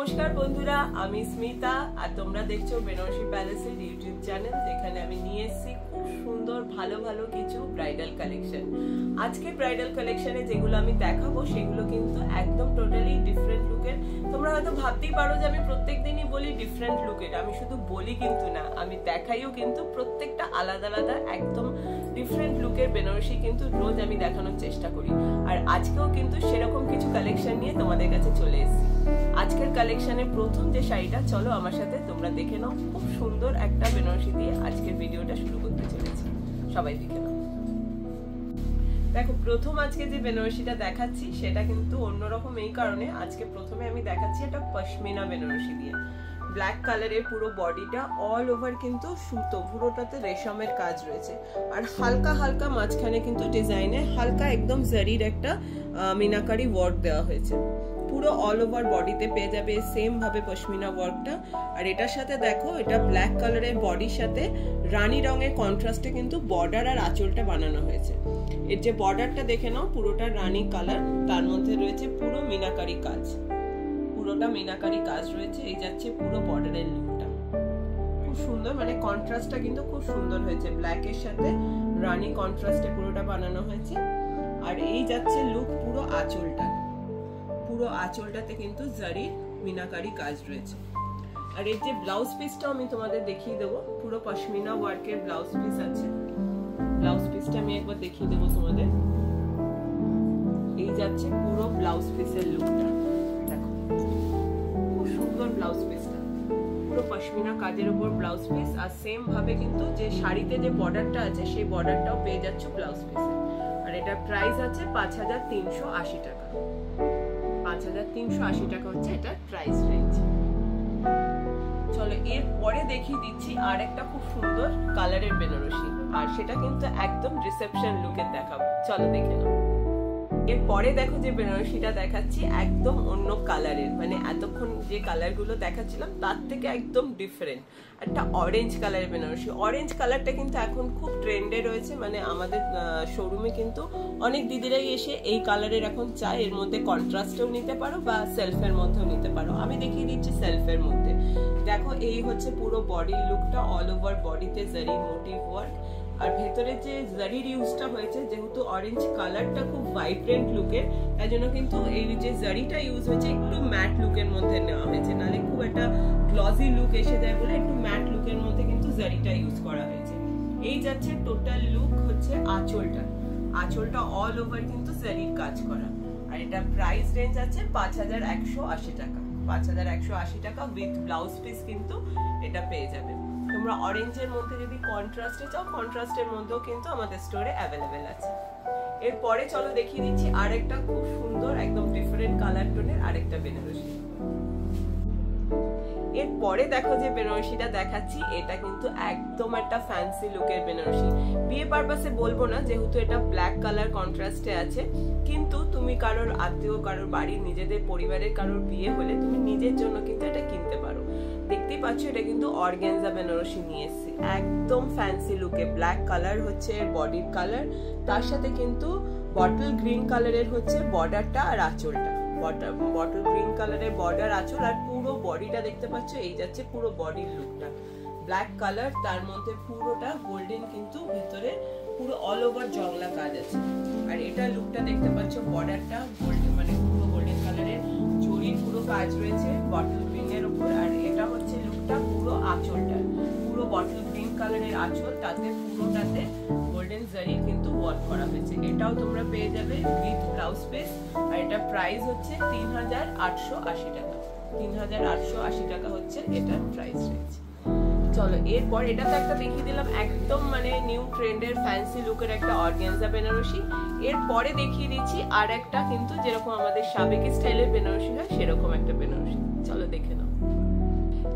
নমস্কার বন্ধুরা, আমি স্মিতা আর তোমরা দেখছো বেনারসি প্যালেসের ইউটিউব চ্যানেল, যেখানে আমি নিয়ে এসেছি খুব সুন্দর ভালো ভালো কিছু ব্রাইডাল কালেকশন। আজকে ব্রাইডাল কালেকশনে যেগুলো আমি দেখাবো সেগুলো কিন্তু একদম টোটালি ডিফারেন্ট লুকের। তোমরা হয়তো ভাবতেই পারো যে আমি প্রত্যেকদিনই বলি ডিফারেন্ট লুকের, আমি শুধু বলি কিন্তু না, আমি দেখাইও কিন্তু প্রত্যেকটা আলাদা আলাদা একদম ডিফারেন্ট লুকের বেনারসি কিন্তু রোজ আমি দেখানোর চেষ্টা করি। আর আজকেও কিন্তু সেরকম কিছু কালেকশন নিয়ে তোমাদের কাছে চলে এসেছি। আজকের কালেকশনের প্রথম যে শাড়িটা, চলো আমার সাথে তোমরা দেখে নাও। খুব সুন্দর একটা বেনারসি দিয়ে আজকের ভিডিওটা শুরু করতে চলেছি, সবাই দেখে নাও। দেখো, প্রথম আজকে যে বেনারসিটা দেখাচ্ছি সেটা কিন্তু অন্যরকম এই কারণে, আজকে প্রথমে আমি দেখাচ্ছি এটা পশমিনা বেনারসি দিয়ে। ব্ল্যাক কালারের পুরো বডিটা অল ওভার কিন্তু সুতো, পুরোটাতে রেশমের কাজ রয়েছে, আর হালকা হালকা মাঝখানে কিন্তু ডিজাইনে হালকা একদম জারির একটা মিনাকারি ওয়ার্ক দেওয়া হয়েছে। পুরো অল ওভার বডিতে পেয়ে যাবে সেম ভাবে পশমিনা ওয়ার্কটা। আর এটার সাথে দেখো, এটা ব্ল্যাক কালারের বডির সাথে রানী রঙের কন্ট্রাস্টে কিন্তু বর্ডার আর আঁচলটা বানানো হয়েছে। এর যে বর্ডারটা দেখে নাও, পুরোটা রানী কালার, তার মধ্যে রয়েছে পুরো মিনাকারি কাজ, পুরোটা মিনাকারি কাজ রয়েছে। এই যাচ্ছে পুরো বর্ডারের লুকটা, খুব সুন্দর, মানে কন্ট্রাস্টটা কিন্তু খুব সুন্দর হয়েছে, ব্ল্যাকের সাথে রানী কন্ট্রাস্টে পুরোটা বানানো হয়েছে। আর এই যাচ্ছে লুক পুরো আঁচলটা, পুরো আঁচলটাতে কিন্তু জারির মিনাকারি কাজ রয়েছে। আর এর যে ব্লাউজ পিসটা আমি তোমাদের দেখিয়ে দেবো, পুরো পশমিনা ওয়ার্কের ব্লাউজ পিস আছে। ব্লাউজ পিসটা আমি একবার দেখিয়ে দেবো তোমাদের। এই যাচ্ছে পুরো ব্লাউজ পিসের লুকটা, দেখো খুব সুন্দর ব্লাউজ পিসটা, পুরো পশমিনা কাজের উপর ব্লাউজ পিস। আর সেম ভাবে কিন্তু যে শাড়িতে যে বর্ডারটা আছে সেই বর্ডারটাও পেয়ে যাচ্ছ ব্লাউজ পিসে। আর এটার প্রাইস আছে 5380 টাকা। 5380 টাকা হচ্ছে এটার প্রাইস রেঞ্জ। চলো এর পরে দেখিয়ে দিচ্ছি আর একটা খুব সুন্দর কালারের বেনারসি, আর সেটা কিন্তু একদম রিসেপশন লুকের দেখাবো, চলো দেখে নাও। এর পরে দেখো যে বেনারসিটা দেখাচ্ছি একদম অন্য কালারের, মানে এতক্ষণ যে কালার গুলো দেখাচ্ছিলাম তার থেকে একদম ডিফারেন্ট একটা অরেঞ্জ কালারের বেনারসি। অরেঞ্জ কালারটা কিন্তু এখন খুব ট্রেন্ডে রয়েছে, মানে আমাদের শোরুমে কিন্তু অনেক দিদিরাই এসে এই কালারের এখন চায়। এর মধ্যে কন্ট্রাস্টেও নিতে পারো বা সেলফের মধ্যেও নিতে পারো, আমি দেখিয়ে দিচ্ছি সেলফের মধ্যে। দেখো, এই হচ্ছে পুরো বডির লুকটা, অল ওভার বডিতে জারি মোটিভ ওয়ার্ক। আর ভেতরে যে জারির ইউজটা হয়েছে, যেহেতু অরেঞ্জ কালারটা খুব ভাইব্রেন্ট লুকের, তাই জন্য কিন্তু এই যে জারিটা ইউজ হয়েছে একটু ম্যাট লুকের মধ্যে নেওয়া হয়েছে, নাহলে খুব একটা গ্লসি লুক এসে যায় বলে একটু ম্যাট লুকের মধ্যে কিন্তু জারিটা ইউজ করা হয়েছে। এই যাচ্ছে টোটাল লুক হচ্ছে আঁচলটা, আঁচলটা অল ওভার কিন্তু জারির কাজ করা। আর এটা প্রাইস রেঞ্জ আছে 5180 টাকা। 5180 টাকা উইথ ব্লাউজ পিস কিন্তু এটা পেয়ে যাবে। তোমরা অরেঞ্জের মধ্যে যদি কন্ট্রাস্টে চাও, কন্ট্রাস্টের মধ্যেও কিন্তু আমাদের স্টোরে অ্যাভেলেবেল আছে। এরপরে চলো দেখিয়ে দিচ্ছি আরেকটা খুব সুন্দর একদম ডিফারেন্ট কালার টোনের আরেকটা বেনারসি। এরপরে দেখো যে বেনারসিটা দেখাচ্ছি, এটা কিন্তু একদম একটা ফ্যান্সি লুকের বেনারসি। বিয়ে পারপাসে বলবো না, যেহেতু এটা ব্ল্যাক কালার কন্ট্রাস্টে আছে, কিন্তু তুমি কারোর আত্মীয়, কারোর বাড়ির নিজেদের পরিবারের কারোর বিয়ে হলে তুমি নিজের জন্য কিন্তু এটা কিনতে পারো। দেখতেই পাচ্ছ, এটা কিন্তু অর্গানজা বেনারসি নিয়ে এসেছি, একদম ফ্যান্সি লুকে। ব্ল্যাক কালার হচ্ছে বডির কালার, তার সাথে কিন্তু বটল গ্রিন কালারের হচ্ছে বর্ডারটা আর আঁচলটা। বটল গ্রিন কালারের বর্ডার, আঁচল, আর পুরো বডিটা দেখতে পাচ্ছ। এই যাচ্ছে পুরো বডির লুকটা, ব্ল্যাক কালার, তার মধ্যে পুরোটা গোল্ডেন, কিন্তু ভিতরে পুরো অল ওভার জংলা কাজ আছে। আর এটা লুকটা দেখতে পাচ্ছ, বর্ডারটা গোল্ডেন, মানে পুরো গোল্ডেন কালারের জরির পুরো কাজ রয়েছে বটল গ্রিনের উপর। আর এটা হচ্ছে লুকটা পুরো আঁচলটা, পুরো বটল গ্রিন কালারের আঁচল, তাতে পুরোটাতে গোল্ডেন জারি কিন্তু ওয়ার্ক করা হয়েছে। এটাও তোমরা পেয়ে যাবে উইথ ব্লাউজ পিস। আর এটা প্রাইস হচ্ছে 3880 টাকা। 3880 টাকা হচ্ছে এটার প্রাইস রেঞ্জ। চলো এরপর এটাতে একটা দেখিয়ে দিলাম একদম মানে নিউ ট্রেন্ডের ফ্যান্সি লুকের একটা অর্গানজা বেনারসি। এরপরে দেখিয়ে দিচ্ছি আর একটা কিন্তু যেরকম আমাদের সাবেকি স্টাইলের বেনারসি হয় সেরকম একটা বেনারসি, চলো দেখে নাও।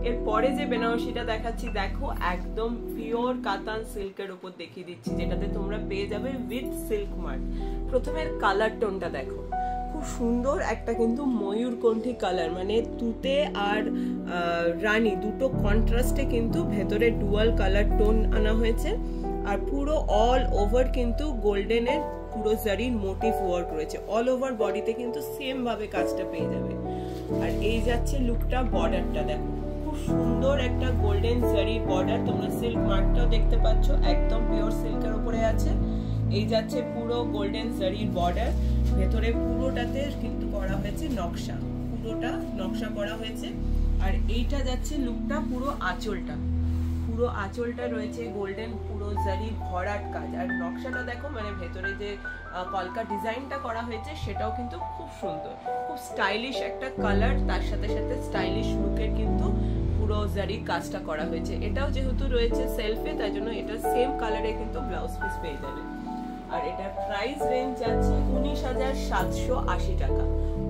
এরপরে যে বেনারসিটা দেখাচ্ছি, দেখো একদম পিওর কাতান সিল্কের উপর দেখিয়ে দিচ্ছি, যেটাতে তোমরা পেয়ে যাবে উইথ সিল্ক মার্ক। প্রথমের কালার টোনটা দেখো, খুব সুন্দর একটা কিন্তু ময়ূরকণ্ঠী কালার, মানে তুতে আর রানী দুটো কন্ট্রাস্টে কিন্তু ভেতরে ডুয়াল কালার টোন আনা হয়েছে। আর পুরো অল ওভার কিন্তু গোল্ডেনের পুরো জারির মোটিভ ওয়ার্ক রয়েছে, অল ওভার বডিতে কিন্তু সেম ভাবে কাজটা পেয়ে যাবে। আর এই যাচ্ছে লুকটা, বর্ডারটা দেখো খুব সুন্দর একটা গোল্ডেন জারি বর্ডার, তোমরা সিল্ক মার্কটাও দেখতে পাচ্ছ, একদম পিওর সিল্কের উপরে আছে। এই যাচ্ছে পুরো গোল্ডেন জারির বর্ডার, ভেতরে পুরোটাতে কিন্তু করা হয়েছে নকশা, পুরোটা নকশা করা হয়েছে। আর এইটা যাচ্ছে লুকটা, পুরো আঁচলটা রয়েছে গোল্ডেন পুরো জারি ভরাট কাজ। আর নকশাটা দেখো, মানে ভেতরে যে কলকা ডিজাইনটা করা হয়েছে সেটাও কিন্তু খুব সুন্দর, খুব স্টাইলিশ একটা কালার, তার সাথে সাথে স্টাইলিশ লুকের কিন্তু পুরো জারি কাজটা করা হয়েছে। এটাও যেহেতু রয়েছে সেলফে, তাই জন্য এটা সেম কালারে কিন্তু ব্লাউজ পিস পেয়ে যাবে। আর এটার প্রাইস রেঞ্জ যাচ্ছে 19,780 টাকা।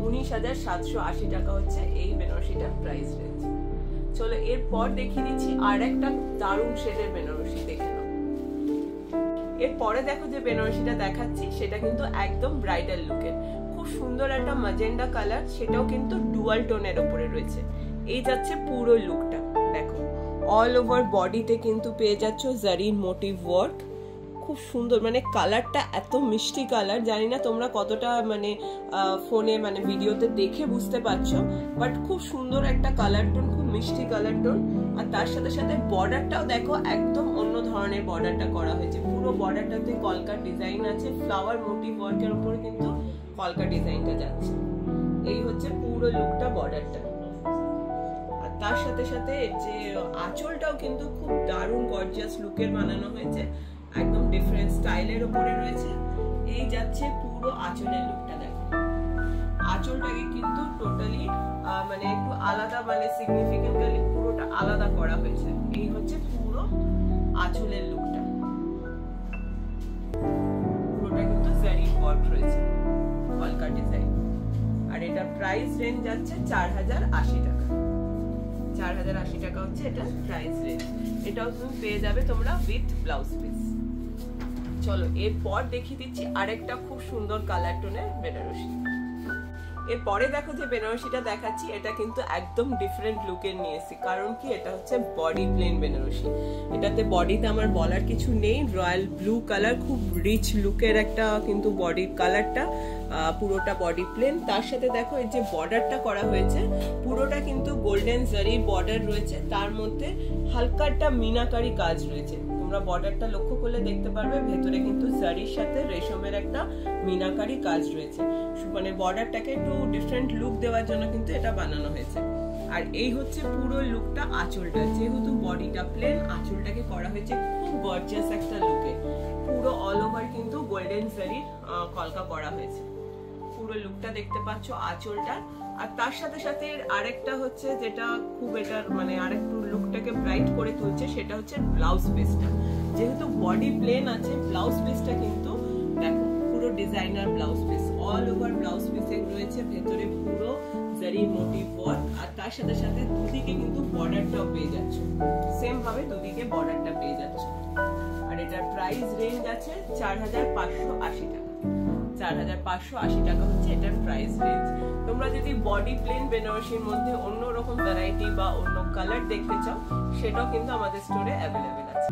19,780 টাকা হচ্ছে এই বেনারসিটার প্রাইস রেঞ্জ। চলো এরপর দেখিয়ে দিচ্ছি আর একটা দারুণ শেডের বেনারসি, দেখে নাও। এরপরে দেখো যে বেনারসিটা দেখাচ্ছি সেটা কিন্তু একদম ব্রাইডাল লুকের, খুব সুন্দর একটা ম্যাজেন্ডা কালার, সেটাও কিন্তু ডুয়াল টোনের উপরে রয়েছে। এই যাচ্ছে পুরো লুকটা, দেখো অল ওভার বডিতে কিন্তু পেয়ে যাচ্ছ জারির মোটিভ ওয়ার্ক, খুব সুন্দর, মানে কালারটা এত মিষ্টি কালার, জানি না তোমরা কতটা মানে ফোনে মানে ভিডিওতে দেখে বুঝতে পারছো, বাট খুব সুন্দর একটা কালার টোন, খুব মিষ্টি কালার টোন। আর তার সাথে সাথে বর্ডারটাও দেখো একদম অন্য ধরনের বর্ডারটা করা হয়েছে, পুরো বর্ডারটাতে কলকার ডিজাইন আছে, ফ্লাওয়ার মোটিভ ওয়ার্কের উপরে কিন্তু কলকার ডিজাইনটা যাচ্ছে। এই হচ্ছে পুরো লুকটা, বর্ডারটা। আর তার সাথে সাথে যে আঁচলটাও কিন্তু খুব দারুণ গর্জিয়াস লুকের বানানো হয়েছে, একদম ডিফারেন্ট স্টাইলের উপরে রয়েছে। এই যাচ্ছে পুরো আঁচলের লুকটা, দেখো আঁচলটাকে কিন্তু টোটালি মানে একটু আলাদা, মানে সিগনিফিকেন্টলি পুরোটা আলাদা করা হয়েছে। এই হচ্ছে পুরো আঁচলের লুকটা, পুরোটা কিন্তু জারি ওয়ার্ক রয়েছে, কলকা ডিজাইন। আর এটা প্রাইস রেঞ্জ যাচ্ছে 4,080 টাকা। 4,080 টাকা হচ্ছে এটা প্রাইস রেঞ্জ। এটাও তুমি পেয়ে যাবে তোমরা উইথ ব্লাউজ পিস। চলো এরপর দেখিয়ে দিচ্ছি আরেকটা খুব সুন্দর কালার টোনের বেনারসি। এরপরে দেখো যে বেনারসিটা দেখাচ্ছি, এটা কিন্তু একদম ডিফারেন্ট লুকের নিয়েছি, কারণ কি এটা হচ্ছে বডি প্লেন বেনারসি। এটাতে বডিতে আমার বলার কিছু নেই, রয়্যাল ব্লু কালার, খুব রিচ লুকের একটা কিন্তু বডির কালারটা, পুরোটা বডি প্লেন। তার সাথে দেখো এই যে বর্ডারটা করা হয়েছে, পুরোটা কিন্তু গোল্ডেন জারি বর্ডার রয়েছে, তার মধ্যে হালকা একটা মিনাকারি কাজ রয়েছে। তোমরা বর্ডারটা লক্ষ্য করলে দেখতে পারবে ভেতরে কিন্তু জারির সাথে রেশমের একটা মিনাকারি কাজ রয়েছে, মানে বর্ডারটাকে একটু ডিফারেন্ট লুক দেওয়ার জন্য কিন্তু এটা বানানো হয়েছে। আর এই হচ্ছে পুরো লুকটা, আঁচলটা যেহেতু বডিটা প্লেন, আঁচলটাকে করা হয়েছে খুব গর্জিয়াস একটা লুকে, পুরো অল ওভার কিন্তু গোল্ডেন জারির কলকা করা হয়েছে। পুরো লুকটা দেখতে পাচ্ছ আঁচলটা। আর তার সাথে সাথে আরেকটা হচ্ছে যেটা খুব এটার মানে আরেকটু লুকটাকে ব্রাইট করে তুলছে, সেটা হচ্ছে ব্লাউজ পিসটা। যেহেতু বডি প্লেন আছে, ব্লাউজ পিসটা কিন্তু দেখো পুরো designer blouse piece, all over blouse পিসে রয়েছে ভেতরে পুরো জারি মোটিভ ওয়ার্ক। আর তার সাথে সাথে দুদিকে কিন্তু বর্ডারটাও পেয়ে যাচ্ছ, সেম ভাবে দুদিকে বর্ডারটা পেয়ে যাচ্ছ। আর এটার প্রাইস রেঞ্জ আছে 4,580 টাকা। 4,580 টাকা হচ্ছে এটার প্রাইস রেঞ্জ। তোমরা যদি বডি প্লেন বেনারসির মধ্যে অন্যরকম ভ্যারাইটি বা অন্য কালার দেখতে চাও, সেটাও কিন্তু আমাদের স্টোরে অ্যাভেলেবেল আছে।